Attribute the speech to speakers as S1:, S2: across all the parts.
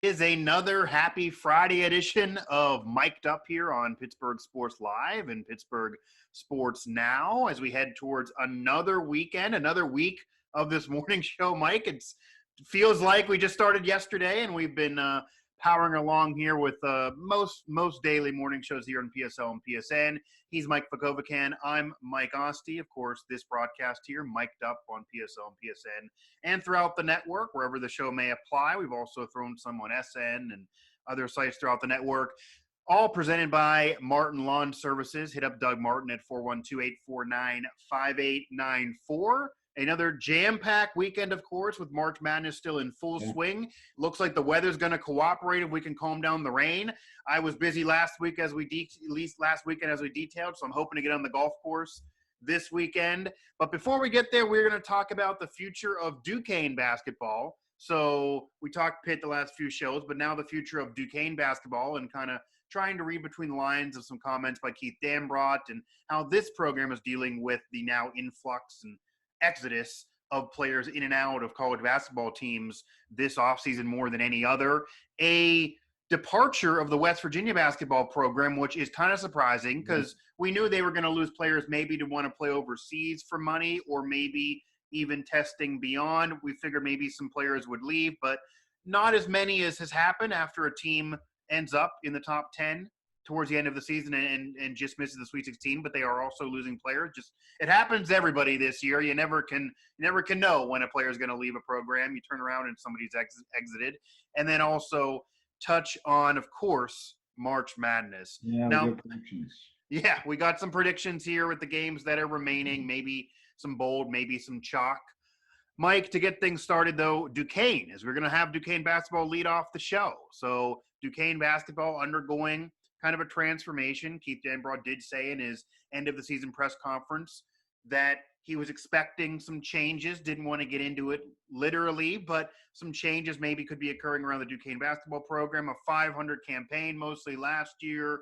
S1: Is another happy Friday edition of Mic'd Up here on Pittsburgh Sports Live and Pittsburgh Sports Now as we head towards another weekend, another week of this morning show. Mike, it feels like we just started yesterday, and we've been powering along here with most daily morning shows here on PSL and PSN. He's Mike Vukovcan. I'm Mike Asti. Of course, this broadcast here, Mic'd Up on PSL and PSN, and throughout the network, wherever the show may apply. We've also thrown some on SN and other sites throughout the network. All presented by Martin Lawn Services. Hit up Doug Martin at 412-849-5894. Another jam-packed weekend, of course, with March Madness still in full swing. Looks like the weather's going to cooperate if we can calm down the rain. I was busy last weekend as we detailed, so I'm hoping to get on the golf course this weekend. But before we get there, we're going to talk about the future of Duquesne basketball. So we talked Pitt the last few shows, but now the future of Duquesne basketball and kind of trying to read between the lines of some comments by Keith Dambrot and how this program is dealing with the now influx and exodus of players in and out of college basketball teams this offseason more than any other. A departure of the West Virginia basketball program, which is kind of surprising because we knew they were going to lose players maybe to want to play overseas for money or maybe even testing beyond. We figured maybe some players would leave, but not as many as has happened after a team ends up in the top 10 towards the end of the season and just misses the Sweet 16, but they are also losing players. Just it happens to everybody this year. You never can know when a player is going to leave a program. You turn around and somebody's exited. And then also touch on, of course, March Madness.
S2: Yeah,
S1: now, yeah, we got some predictions here with the games that are remaining, maybe some bold, maybe some chalk. Mike, to get things started, though, Duquesne, as we're going to have Duquesne basketball lead off the show. So Duquesne basketball undergoing kind of a transformation. Keith Dambrot did say in his end-of-the-season press conference that he was expecting some changes, didn't want to get into it literally, but some changes maybe could be occurring around the Duquesne basketball program. A 500 campaign mostly last year.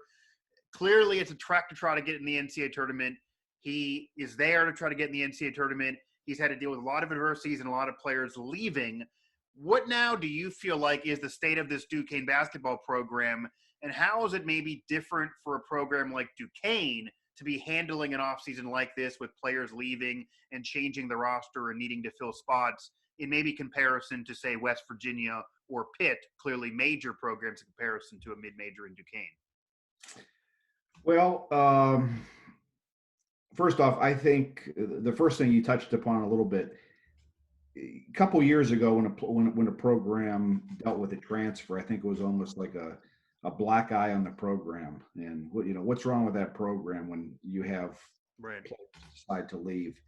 S1: Clearly, it's a track to try to get in the NCAA tournament. He is there to try to get in the NCAA tournament. He's had to deal with a lot of adversities and a lot of players leaving. What now do you feel like is the state of this Duquesne basketball program, and how is it maybe different for a program like Duquesne to be handling an offseason like this with players leaving and changing the roster and needing to fill spots in maybe comparison to, say, West Virginia or Pitt, clearly major programs in comparison to a mid-major in Duquesne?
S2: Well, first off, I think the first thing you touched upon a little bit, a couple years ago when a program dealt with a transfer, I think it was almost like a black eye on the program. And what's wrong with that program when you have
S1: players
S2: decide to leave?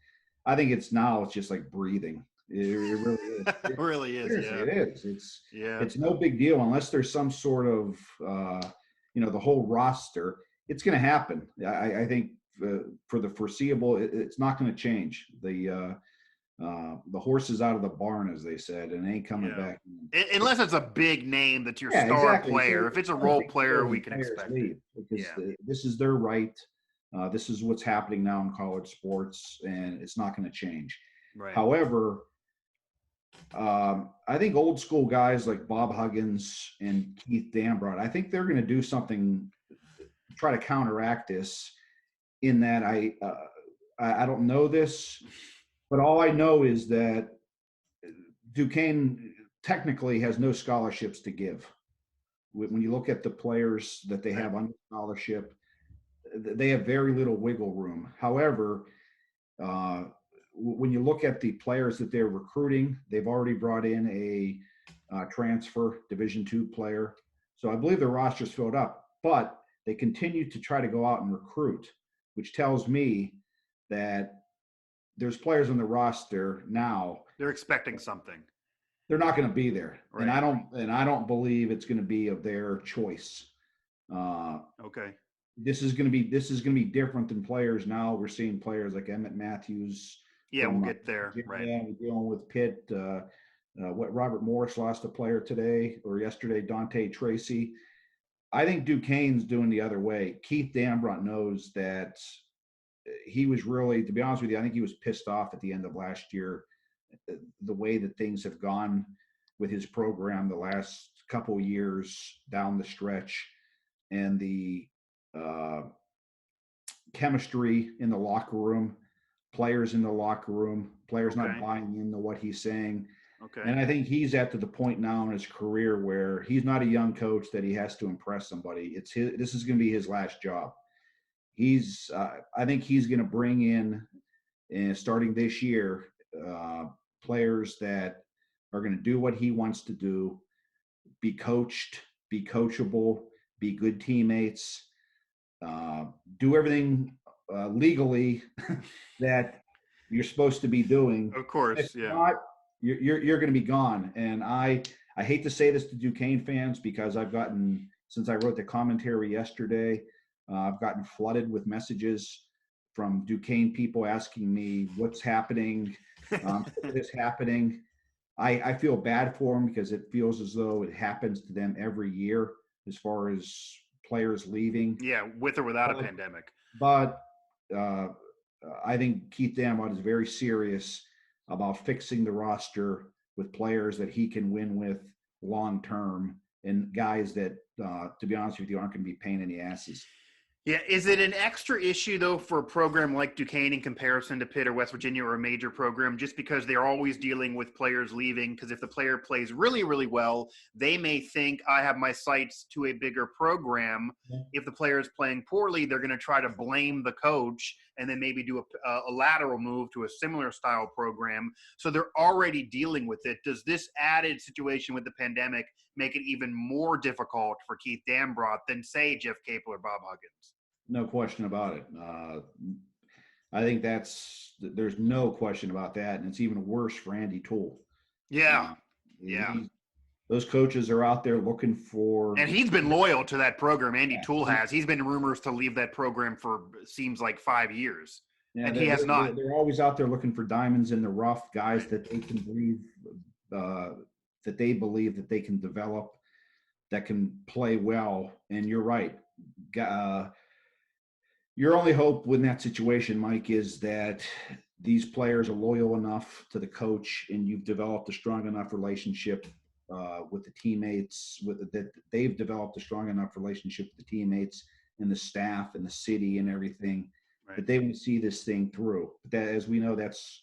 S2: I think it's just like breathing. It really is.
S1: It really is. Yeah.
S2: It is. It's no big deal unless there's some sort of the whole roster. It's going to happen. I think for the foreseeable, it's not going to change. The horse is out of the barn, as they said, and ain't coming back.
S1: Unless it's a big name that's your star player. So if it's a role player, we can expect it.
S2: Because this is their right. This is what's happening now in college sports, and it's not going to change.
S1: Right.
S2: However, I think old school guys like Bob Huggins and Keith Dambrot, I think they're going to do something to try to counteract this. In that I don't know this, but all I know is that Duquesne technically has no scholarships to give. When you look at the players that they have on scholarship, they have very little wiggle room. However, when you look at the players that they're recruiting, they've already brought in a transfer Division II player. So I believe the roster's filled up, but they continue to try to go out and recruit, which tells me that there's players on the roster now.
S1: They're expecting something.
S2: They're not going to be there,
S1: right.
S2: and I don't believe it's going to be of their choice.
S1: Okay.
S2: This is going to be different than players now. We're seeing players like Emmitt Matthews.
S1: Yeah, we'll get there. Right.
S2: Yeah, we're dealing with Pitt. Robert Morris lost a player today or yesterday. Dante Tracy. I think Duquesne's doing the other way. Keith Dambrot knows that he was really, to be honest with you, I think he was pissed off at the end of last year, the way that things have gone with his program the last couple years down the stretch, and the chemistry in the locker room, players in the locker room, players not
S1: Okay.
S2: buying into what he's saying.
S1: Okay.
S2: And I think he's at the point now in his career where he's not a young coach that he has to impress somebody. This is going to be his last job. I think he's going to bring in, and starting this year, players that are going to do what he wants to do, be coached, be coachable, be good teammates, do everything legally that you're supposed to be doing.
S1: Of course,
S2: If
S1: yeah.
S2: not, you're going to be gone. And I hate to say this to Duquesne fans, because since I wrote the commentary yesterday, I've gotten flooded with messages from Duquesne people asking me what's happening, this happening. I feel bad for them because it feels as though it happens to them every year as far as players leaving.
S1: Yeah, with or without a pandemic.
S2: But I think Keith Damrod is very serious about fixing the roster with players that he can win with long term, and guys that, to be honest with you, aren't going to be pain in the asses.
S1: Yeah, is it an extra issue, though, for a program like Duquesne in comparison to Pitt or West Virginia or a major program, just because they're always dealing with players leaving? Because if the player plays really, really well, they may think, I have my sights to a bigger program.
S2: Yeah.
S1: If the player is playing poorly, they're going to try to blame the coach and then maybe do a lateral move to a similar style program. So they're already dealing with it. Does this added situation with the pandemic make it even more difficult for Keith Dambrot than, say, Jeff Capel or Bob Huggins?
S2: No question about it. I think there's no question about that. And it's even worse for Andy Toole.
S1: Yeah. Yeah.
S2: Those coaches are out there looking for.
S1: And he's been loyal to that program. Andy Toole has. He's been rumors to leave that program for seems like 5 years.
S2: Yeah,
S1: and he has not.
S2: They're always out there looking for diamonds in the rough, guys that they can believe, that they believe that they can develop, that can play well. And you're right. Your only hope in that situation, Mike, is that these players are loyal enough to the coach, and you've developed a strong enough relationship with the teammates, that they've developed a strong enough relationship with the teammates and the staff and the city and everything,
S1: Right.
S2: that they will see this thing through. But that, as we know, that's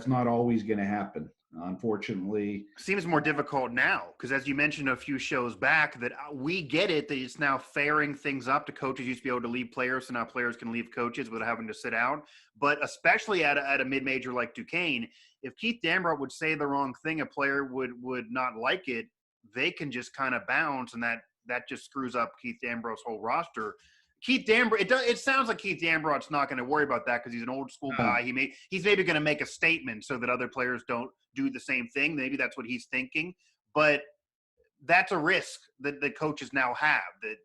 S2: not always going to happen. Unfortunately,
S1: seems more difficult now because, as you mentioned a few shows back, that we get it that it's now fairing things up to coaches used to be able to leave players, so now players can leave coaches without having to sit out. But especially at a mid-major like Duquesne, if Keith Dambrot would say the wrong thing, a player would not like it. They can just kind of bounce, and that just screws up Keith Dambrot's whole roster. Keith Dambrot, it sounds like Keith Dambrot's not going to worry about that because he's an old school guy. He's maybe going to make a statement so that other players don't do the same thing. Maybe that's what he's thinking. But that's a risk that the coaches now have, that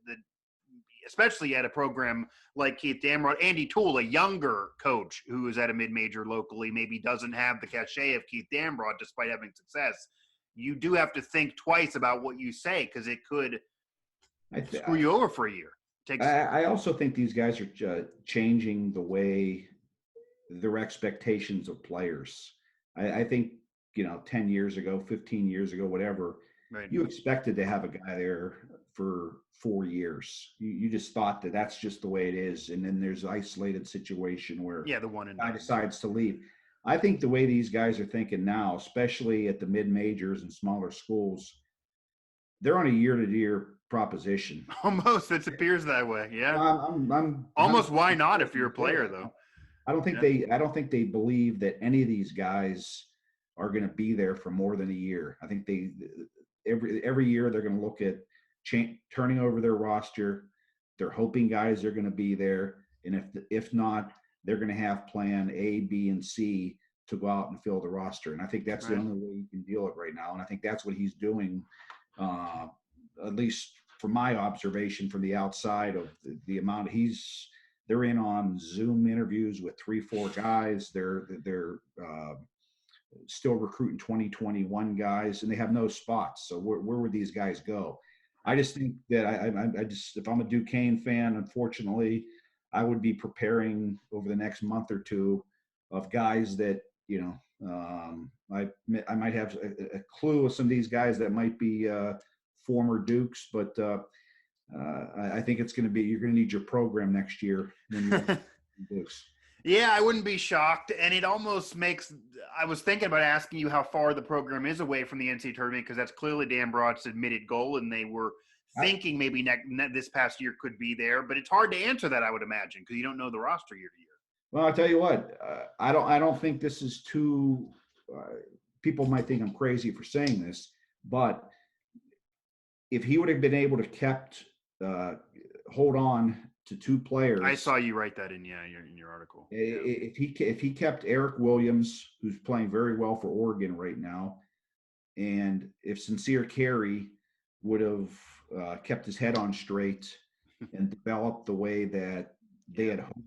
S1: especially at a program like Keith Dambrot. Andy Toole, a younger coach who is at a mid-major locally, maybe doesn't have the cachet of Keith Dambrot despite having success. You do have to think twice about what you say because it could screw you over for a year.
S2: I also think these guys are changing the way their expectations of players. I think, 10 years ago, 15 years ago, whatever, right, you expected to have a guy there for 4 years. You just thought that that's just the way it is. And then there's an isolated situation where
S1: the one
S2: guy decides to leave. I think the way these guys are thinking now, especially at the mid-majors and smaller schools, they're on a year-to-year proposition.
S1: Almost, it appears that way. Yeah.
S2: I'm
S1: almost. Why not if you're a player, though?
S2: I don't think they believe that any of these guys are going to be there for more than a year. I think every year they're going to look at turning over their roster. They're hoping guys are going to be there, and if not, they're going to have plan A, B, and C to go out and fill the roster. And I think that's the only way you can deal it right now. And I think that's what he's doing. At least from my observation from the outside of the amount they're in on Zoom interviews with 3-4 guys. They're still recruiting 2021 guys, and they have no spots. So where would these guys go? I just think that I just, if I'm a Duquesne fan, unfortunately, I would be preparing over the next month or two of guys that, I might have a clue of some of these guys that might be former Dukes, but I think it's going to be, you're going to need your program next year when you're Dukes.
S1: Yeah, I wouldn't be shocked. And it almost makes – I was thinking about asking you how far the program is away from the NCAA tournament because that's clearly Dan Broad's admitted goal, and they were thinking maybe this past year could be there. But it's hard to answer that, I would imagine, because you don't know the roster year to year.
S2: Well, I'll tell you what, I don't think this is too people might think I'm crazy for saying this, but if he would have been able to hold on to two players.
S1: I saw you write that in your article.
S2: If he kept Eric Williams, who's playing very well for Oregon right now, and if Sincere Carey would have kept his head on straight and developed the way that they had hoped,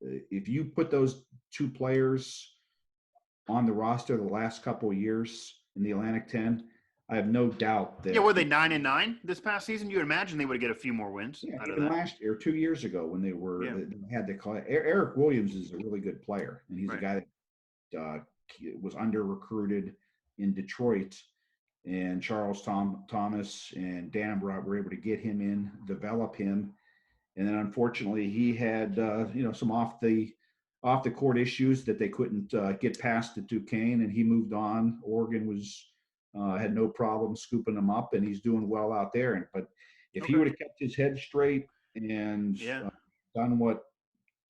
S2: if you put those two players on the roster the last couple of years in the Atlantic 10, I have no doubt that.
S1: Yeah, were they 9-9 this past season? You would imagine they would get a few more wins.
S2: Yeah,
S1: out of
S2: even
S1: that.
S2: last year, 2 years ago, when they had the Eric Williams is a really good player, and he's a guy that was under recruited in Detroit, and Charles Thomas and Danbrodt were able to get him in, develop him, and then unfortunately he had some off the court issues that they couldn't get past at Duquesne, and he moved on. Oregon had no problem scooping him up, and he's doing well out there. But if he would have kept his head straight and done what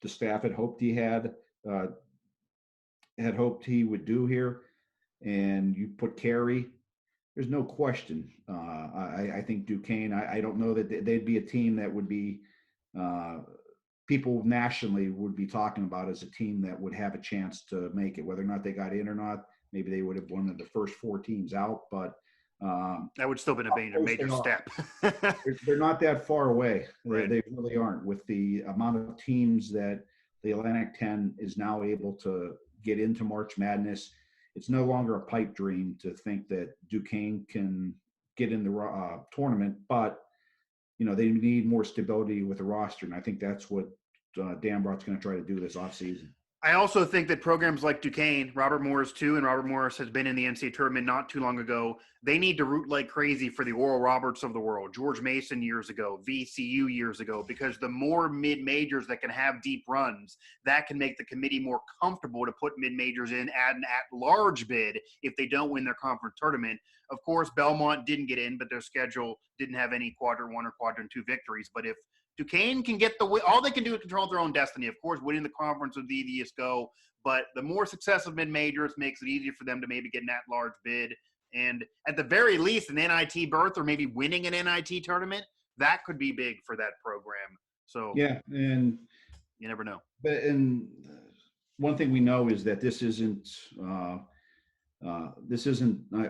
S2: the staff had hoped he hoped he would do here, and you put Carey, there's no question. I think Duquesne, I don't know that they'd be a team that would be people nationally would be talking about as a team that would have a chance to make it, whether or not they got in or not. Maybe they would have one of the first four teams out, but
S1: that would still been a major step.
S2: They're not that far away.
S1: Right.
S2: They really aren't, with the amount of teams that the Atlantic 10 is now able to get into March Madness. It's no longer a pipe dream to think that Duquesne can get in the tournament, but they need more stability with the roster, and I think that's what Dan Brought's going to try to do this offseason.
S1: I also think that programs like Duquesne, Robert Morris too, and Robert Morris has been in the NCAA tournament not too long ago. They need to root like crazy for the Oral Roberts of the world, George Mason years ago, VCU years ago, because the more mid-majors that can have deep runs, that can make the committee more comfortable to put mid-majors in at an at-large bid if they don't win their conference tournament. Of course, Belmont didn't get in, but their schedule didn't have any quadrant 1 or quadrant 2 victories. But if Duquesne can get the win, all they can do is control their own destiny. Of course, winning the conference would be the easiest go, but the more success of mid-majors makes it easier for them to maybe get an at-large bid. And at the very least, an NIT berth or maybe winning an NIT tournament, that could be big for that program. So
S2: yeah, and
S1: you never know.
S2: But one thing we know is that this isn't.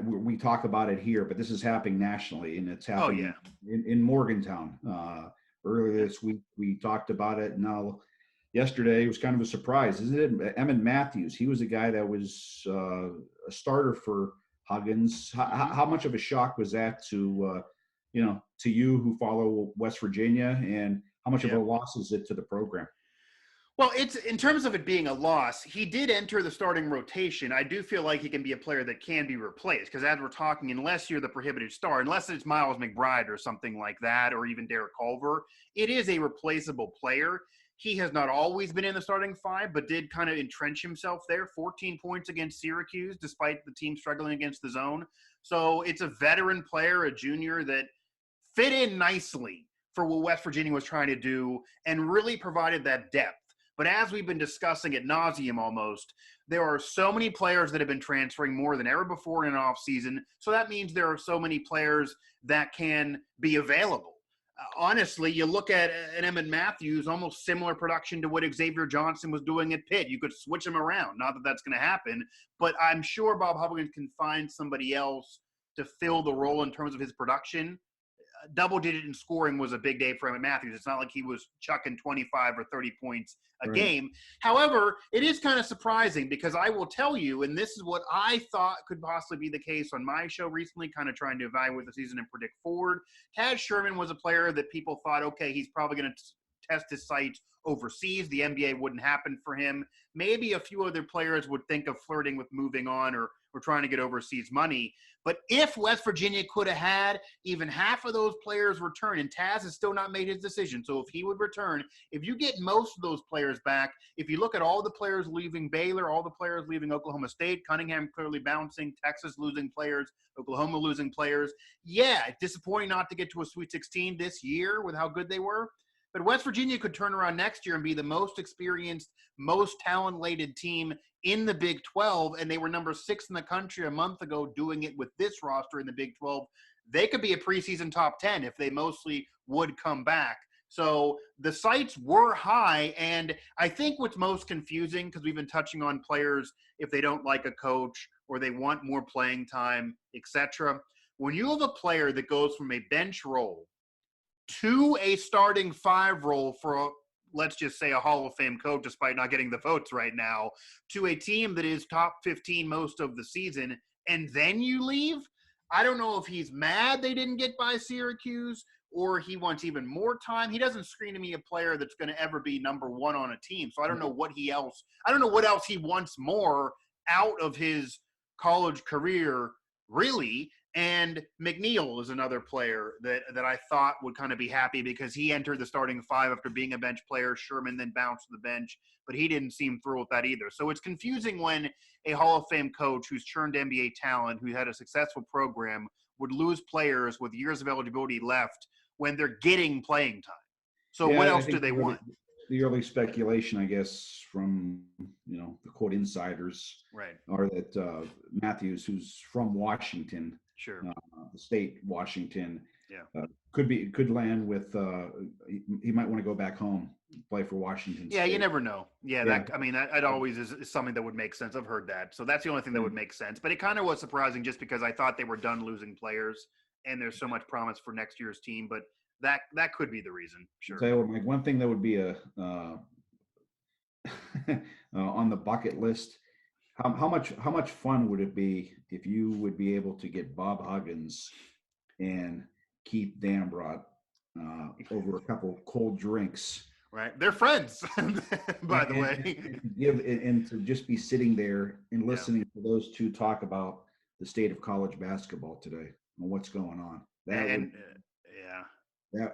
S2: We talk about it here, but this is happening nationally, and it's happening in Morgantown. Earlier this week, we talked about it. Now, yesterday it was kind of a surprise, isn't it? Emmitt Matthews, he was a guy that was a starter for Huggins. How much of a shock was that to you who follow West Virginia, and how much of a loss is it to the program?
S1: Well, it's in terms of it being a loss, he did enter the starting rotation. I do feel like he can be a player that can be replaced because as we're talking, unless you're the prohibited star, unless it's Miles McBride or something like that, or even Derek Culver, it is a replaceable player. He has not always been in the starting five, but did kind of entrench himself there. 14 points against Syracuse, despite the team struggling against the zone. So it's a veteran player, a junior that fit in nicely for what West Virginia was trying to do and really provided that depth. But as we've been discussing ad nauseum almost, there are so many players that have been transferring more than ever before in an offseason. So that means there are so many players that can be available. Honestly, you look at an Emmitt Matthews, almost similar production to what Xavier Johnson was doing at Pitt. You could switch him around. Not that that's going to happen, but I'm sure Bob Huggins can find somebody else to fill the role in terms of his production. Double-digit in scoring was a big day for Emmitt Matthews. It's not like he was chucking 25 or 30 points a game. However, it is kind of surprising because I will tell you, and this is what I thought could possibly be the case on my show recently, kind of trying to evaluate the season and predict forward. Taz Sherman was a player that people thought, okay, he's probably going to test his sights overseas. The NBA wouldn't happen for him. Maybe a few other players would think of flirting with moving on or trying to get overseas money. But if West Virginia could have had even half of those players return, and Taz has still not made his decision, so if he would return, if you get most of those players back, if you look at all the players leaving Baylor, all the players leaving Oklahoma State, Cunningham clearly bouncing, Texas losing players, Oklahoma losing players, yeah, disappointing not to get to a Sweet 16 this year with how good they were. But West Virginia could turn around next year and be the most experienced, most talent-laden team in the Big 12, and they were number 6 in the country a month ago doing it with this roster in the Big 12. They could be a preseason top 10 if they mostly would come back. So the sights were high, and I think what's most confusing, because we've been touching on players if they don't like a coach or they want more playing time, etc. When you have a player that goes from a bench role to a starting 5 role for, let's just say, a Hall of Fame coach, despite not getting the votes right now, to a team that is top 15 most of the season, and then you leave, I don't know if he's mad they didn't get by Syracuse or he wants even more time. He doesn't scream to me a player that's going to ever be number 1 on a team. So I don't know what else he wants more out of his college career, really. And McNeil is another player that I thought would kind of be happy because he entered the starting 5 after being a bench player. Sherman then bounced to the bench, but he didn't seem thrilled with that either. So it's confusing when a Hall of Fame coach who's churned NBA talent, who had a successful program, would lose players with years of eligibility left when they're getting playing time. So what else do they want?
S2: The early speculation, I guess, from the quote insiders,
S1: right,
S2: are that Matthews, who's from Washington,
S1: sure,
S2: the state Washington,
S1: yeah,
S2: could land with. He might want to go back home, play for Washington.
S1: Yeah,
S2: State.
S1: you never know. Yeah, that always is something that would make sense. I've heard that, so that's the only thing that would make sense. But it kind of was surprising just because I thought they were done losing players, and there's so much promise for next year's team. But that could be the reason. Sure.
S2: So, like, one thing that would be a on the bucket list. How much fun would it be if you would be able to get Bob Huggins and Keith Dambrot over a couple cold drinks?
S1: Right, they're friends, by the way.
S2: And to just be sitting there and listening to those two talk about the state of college basketball today and what's going on.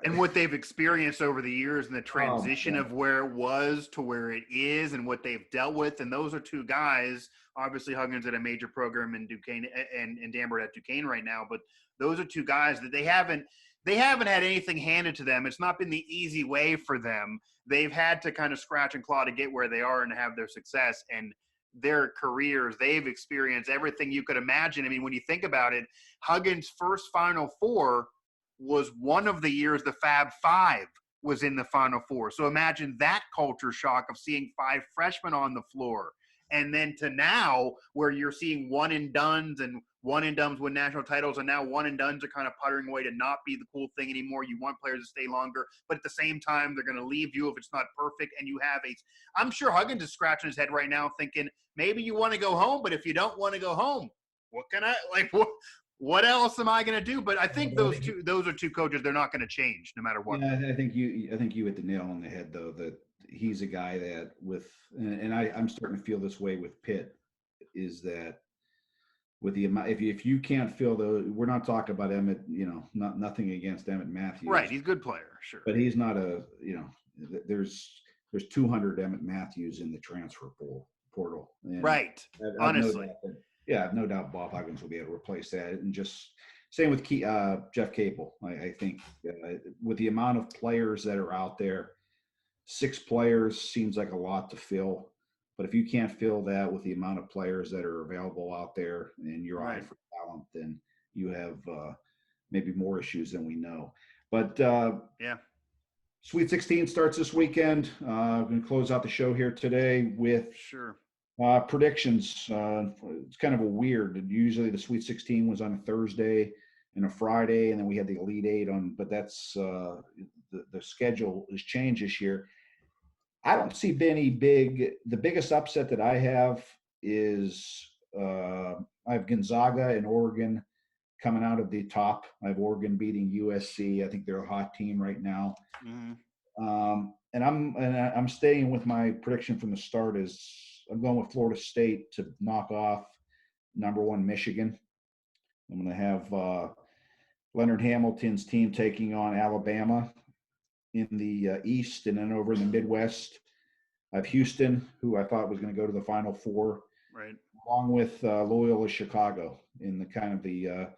S1: And what they've experienced over the years and the transition of where it was to where it is and what they've dealt with. And those are two guys, obviously Huggins at a major program in Duquesne and Dambrot at Duquesne right now. But those are two guys that they haven't had anything handed to them. It's not been the easy way for them. They've had to kind of scratch and claw to get where they are and have their success. And their careers, they've experienced everything you could imagine. I mean, when you think about it, Huggins' first Final Four was one of the years the Fab Five was in the Final Four. So imagine that culture shock of seeing 5 freshmen on the floor. And then to now where you're seeing one and dones and one and dones win national titles, and now one and dones are kind of puttering away to not be the cool thing anymore. You want players to stay longer, but at the same time, they're going to leave you if it's not perfect. And you have I'm sure Huggins is scratching his head right now thinking, maybe you want to go home, but if you don't want to go home, what else am I going to do? But I think those are two coaches. They're not going to change no matter what.
S2: Yeah, I think you hit the nail on the head, though, that he's a guy that and I'm starting to feel this way with Pitt, is that with the amount, if you can't fill we're not talking about Emmitt, nothing against Emmitt Matthews.
S1: Right. He's a good player. Sure.
S2: But he's not there's 200 Emmitt Matthews in the transfer portal. And
S1: right. Honestly.
S2: I have no doubt Bob Huggins will be able to replace that. And just same with Jeff Capel. I think with the amount of players that are out there, 6 players seems like a lot to fill. But if you can't fill that with the amount of players that are available out there and your eye for talent, then you have maybe more issues than we know. But Sweet 16 starts this weekend. I'm going to close out the show here today with predictions. It's kind of a weird. Usually the Sweet 16 was on a Thursday and a Friday, and then we had the Elite Eight on. But that's the schedule has changed this year. I don't see any the biggest upset that I have is I have Gonzaga and Oregon coming out of the top. I have Oregon beating USC. I think they're a hot team right now.
S1: Mm-hmm.
S2: I'm staying with my prediction from the start. Is I'm going with Florida State to knock off number 1 Michigan. I'm going to have Leonard Hamilton's team taking on Alabama in the East, and then over in the Midwest, I have Houston, who I thought was going to go to the Final Four,
S1: Right.
S2: along with Loyola Chicago in the kind of the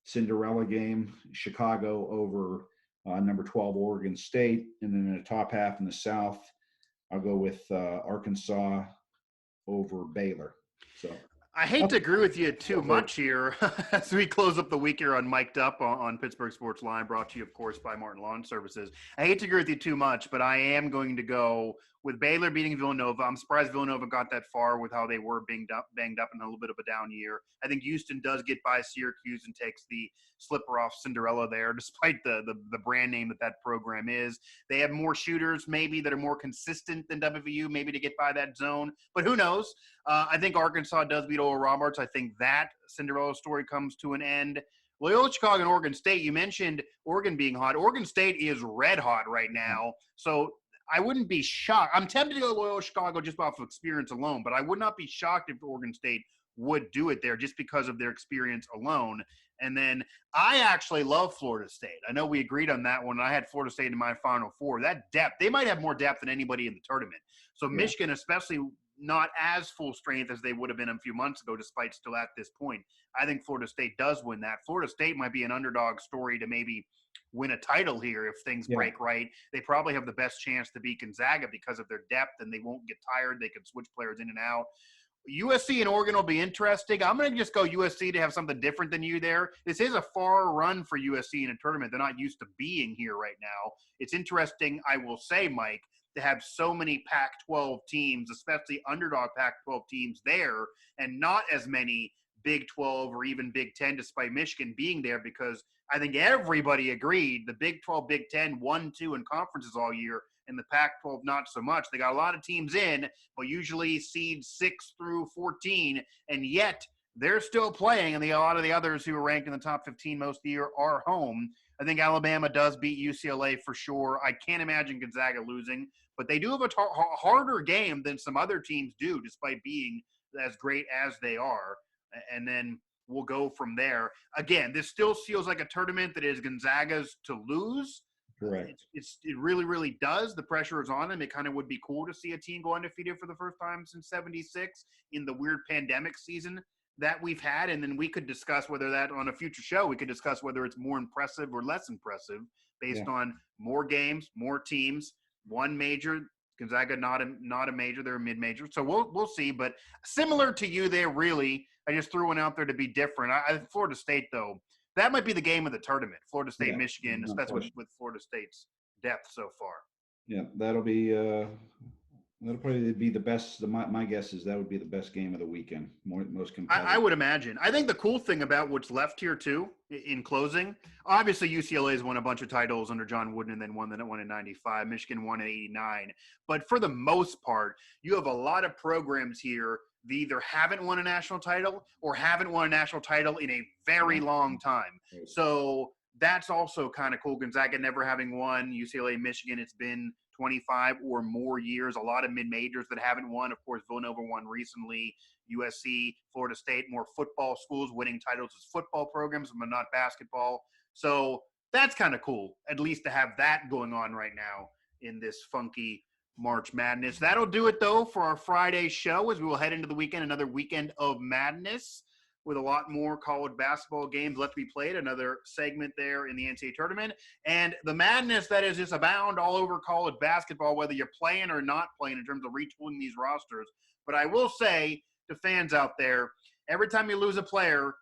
S2: Cinderella game. Chicago over number 12 Oregon State, and then in the top half in the South, I'll go with Arkansas over Baylor. So
S1: I hate to agree with you too much here as we close up the week here on Mic'd Up on Pittsburgh Sports Line, brought to you, of course, by Martin Lawn Services. I hate to agree with you too much, but I am going to go with Baylor beating Villanova. I'm surprised Villanova got that far with how they were banged up in a little bit of a down year. I think Houston does get by Syracuse and takes the slipper off Cinderella there, despite the brand name that program is. They have more shooters maybe that are more consistent than WVU, maybe to get by that zone, but who knows? I think Arkansas does beat Oral Roberts. I think that Cinderella story comes to an end. Loyola Chicago and Oregon State, you mentioned Oregon being hot. Oregon State is red hot right now, so I wouldn't be shocked. I'm tempted to go Loyola Chicago just off of experience alone, but I would not be shocked if Oregon State would do it there just because of their experience alone. And then I actually love Florida State. I know we agreed on that one. I had Florida State in my Final Four. That depth, they might have more depth than anybody in the tournament. So yeah. Michigan, especially not as full strength as they would have been a few months ago, despite still at this point. I think Florida State does win that. Florida State might be an underdog story to maybe win a title here if things break right. They probably have the best chance to beat Gonzaga because of their depth, and they won't get tired. They can switch players in and out. USC and Oregon will be interesting. I'm going to just go USC to have something different than you there. This is a far run for USC in a tournament. They're not used to being here right now. It's interesting, I will say, Mike, to have so many Pac-12 teams, especially underdog Pac-12 teams there, and not as many Big 12 or even Big 10, despite Michigan being there, because I think everybody agreed the Big 12, Big 10 won, 2 in conferences all year, and the Pac-12 not so much. They got a lot of teams in, but usually seeds 6 through 14, and yet they're still playing, and a lot of the others who are ranked in the top 15 most of the year are home. I think Alabama does beat UCLA for sure. I can't imagine Gonzaga losing, but they do have a harder game than some other teams do, despite being as great as they are. And then we'll go from there. Again, this still feels like a tournament that is Gonzaga's to lose.
S2: Correct.
S1: It really, really does. The pressure is on them. It kind of would be cool to see a team go undefeated for the first time since '76 in the weird pandemic season that we've had. And then we could discuss whether that on a future show, we could discuss whether it's more impressive or less impressive based on more games, more teams, one major. Gonzaga not a major, they're a mid-major. So we'll see. But similar to you there, really, I just threw one out there to be different. Florida State, though, that might be the game of the tournament. Florida State, Michigan, especially with Florida State's depth so far.
S2: Yeah, that'll probably be the best. My guess is that would be the best game of the weekend. Most competitive.
S1: I would imagine. I think the cool thing about what's left here too, in closing, obviously UCLA's won a bunch of titles under John Wooden and then won in '95. Michigan won in '89. But for the most part, you have a lot of programs here that either haven't won a national title or haven't won a national title in a very long time. So that's also kind of cool. Gonzaga never having won. UCLA, Michigan, it's been 25 or more years. A lot of mid-majors that haven't won. Of course, Villanova won recently. USC, Florida State, more football schools winning titles as football programs, but not basketball. So that's kind of cool, at least to have that going on right now in this funky March Madness. That'll do it, though, for our Friday show as we will head into the weekend, another weekend of madness with a lot more college basketball games left to be played, another segment there in the NCAA tournament, and the madness that is just abound all over college basketball, whether you're playing or not playing in terms of retooling these rosters. But I will say to fans out there, every time you lose a player,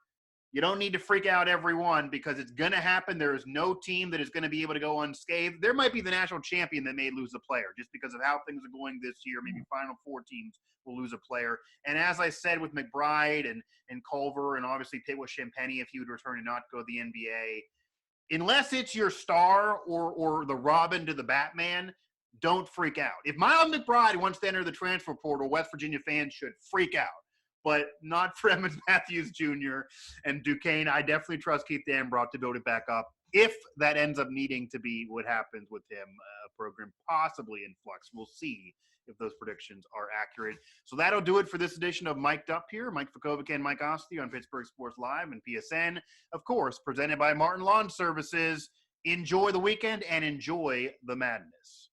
S1: you don't need to freak out everyone because it's going to happen. There is no team that is going to be able to go unscathed. There might be the national champion that may lose a player just because of how things are going this year. Maybe Final Four teams will lose a player. And as I said with McBride and Culver and obviously Pitt with Champagny, if he would return and not go to the NBA, unless it's your star or the Robin to the Batman, don't freak out. If Miles McBride wants to enter the transfer portal, West Virginia fans should freak out. But not for Emmitt Matthews Jr. and Duquesne. I definitely trust Keith Dambrot to build it back up if that ends up needing to be what happens with him, a program possibly in flux. We'll see if those predictions are accurate. So that'll do it for this edition of Mic'd Up here. Mike Vukovcan, Mike Asti on Pittsburgh Sports Live and PSN, of course, presented by Martin Lawn Services. Enjoy the weekend and enjoy the madness.